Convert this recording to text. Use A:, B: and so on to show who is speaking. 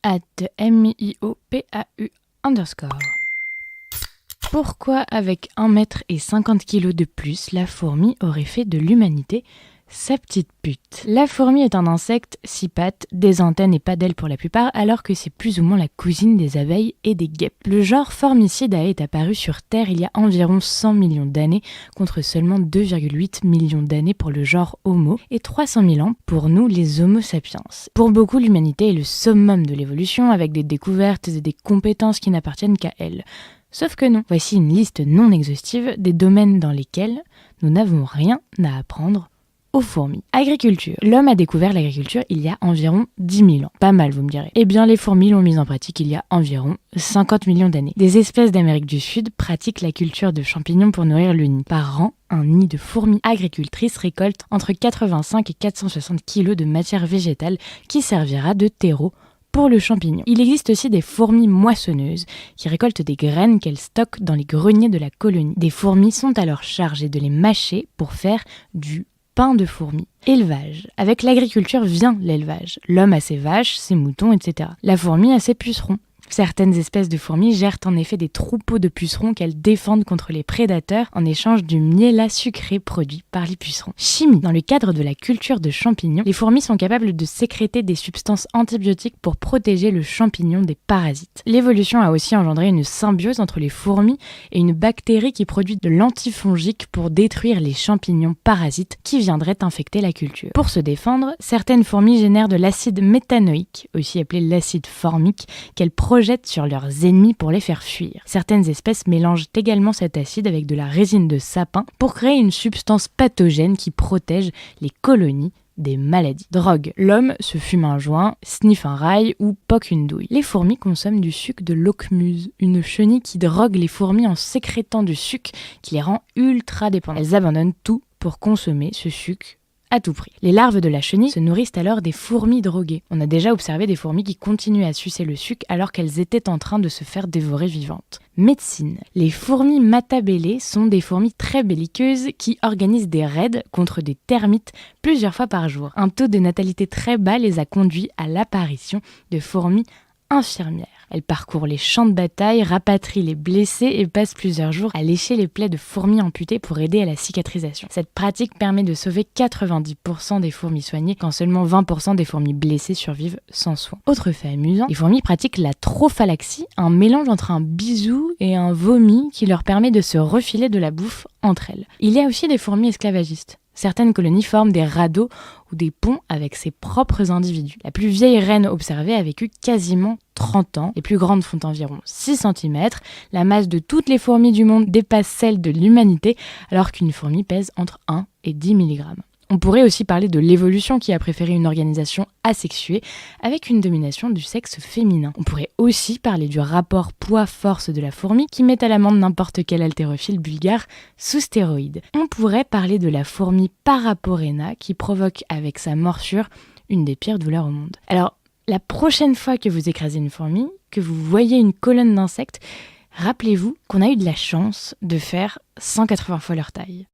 A: @miopau_. Pourquoi avec 1 mètre et 50 kilos de plus, la fourmi aurait fait de l'humanité sa petite pute? La fourmi est un insecte, 6 pattes, des antennes et pas d'ailes pour la plupart, alors que c'est plus ou moins la cousine des abeilles et des guêpes. Le genre Formicidae est apparu sur Terre il y a environ 100 millions d'années, contre seulement 2,8 millions d'années pour le genre Homo et 300 000 ans pour nous les Homo sapiens. Pour beaucoup, l'humanité est le summum de l'évolution, avec des découvertes et des compétences qui n'appartiennent qu'à elle. Sauf que non. Voici une liste non exhaustive des domaines dans lesquels nous n'avons rien à apprendre aux fourmis. Agriculture. L'homme a découvert l'agriculture il y a environ 10 000 ans. Pas mal, vous me direz. Eh bien, les fourmis l'ont mise en pratique il y a environ 50 millions d'années. Des espèces d'Amérique du Sud pratiquent la culture de champignons pour nourrir le nid. Par an, un nid de fourmis agricultrices récolte entre 85 et 460 kg de matière végétale qui servira de terreau pour le champignon. Il existe aussi des fourmis moissonneuses qui récoltent des graines qu'elles stockent dans les greniers de la colonie. Des fourmis sont alors chargées de les mâcher pour faire du pain de fourmis. Élevage. Avec l'agriculture vient l'élevage. L'homme a ses vaches, ses moutons, etc. La fourmi a ses pucerons. Certaines espèces de fourmis gèrent en effet des troupeaux de pucerons qu'elles défendent contre les prédateurs en échange du miel sucré produit par les pucerons. Chimie. Dans le cadre de la culture de champignons, les fourmis sont capables de sécréter des substances antibiotiques pour protéger le champignon des parasites. L'évolution a aussi engendré une symbiose entre les fourmis et une bactérie qui produit de l'antifongique pour détruire les champignons parasites qui viendraient infecter la culture. Pour se défendre, certaines fourmis génèrent de l'acide méthanoïque, aussi appelé l'acide formique, qu'elles projettent sur leurs ennemis pour les faire fuir. Certaines espèces mélangent également cet acide avec de la résine de sapin pour créer une substance pathogène qui protège les colonies des maladies. Drogue. L'homme se fume un joint, sniffe un rail ou poque une douille. Les fourmis consomment du suc de l'ocmuse, une chenille qui drogue les fourmis en sécrétant du suc qui les rend ultra dépendantes. Elles abandonnent tout pour consommer ce suc à tout prix. Les larves de la chenille se nourrissent alors des fourmis droguées. On a déjà observé des fourmis qui continuaient à sucer le suc alors qu'elles étaient en train de se faire dévorer vivantes. Médecine. Les fourmis matabellées sont des fourmis très belliqueuses qui organisent des raids contre des termites plusieurs fois par jour. Un taux de natalité très bas les a conduits à l'apparition de fourmis infirmières. Elles parcourent les champs de bataille, rapatrient les blessés et passent plusieurs jours à lécher les plaies de fourmis amputées pour aider à la cicatrisation. Cette pratique permet de sauver 90% des fourmis soignées quand seulement 20% des fourmis blessées survivent sans soin. Autre fait amusant, les fourmis pratiquent la trophalaxie, un mélange entre un bisou et un vomi qui leur permet de se refiler de la bouffe entre elles. Il y a aussi des fourmis esclavagistes. Certaines colonies forment des radeaux ou des ponts avec ses propres individus. La plus vieille reine observée a vécu quasiment 30 ans. Les plus grandes font environ 6 cm. La masse de toutes les fourmis du monde dépasse celle de l'humanité, alors qu'une fourmi pèse entre 1 et 10 mg. On pourrait aussi parler de l'évolution qui a préféré une organisation asexuée avec une domination du sexe féminin. On pourrait aussi parler du rapport poids-force de la fourmi qui met à l'amende n'importe quel haltérophile bulgare sous stéroïdes. On pourrait parler de la fourmi Paraporena qui provoque avec sa morsure une des pires douleurs au monde. Alors, la prochaine fois que vous écrasez une fourmi, que vous voyez une colonne d'insectes, rappelez-vous qu'on a eu de la chance de faire 180 fois leur taille.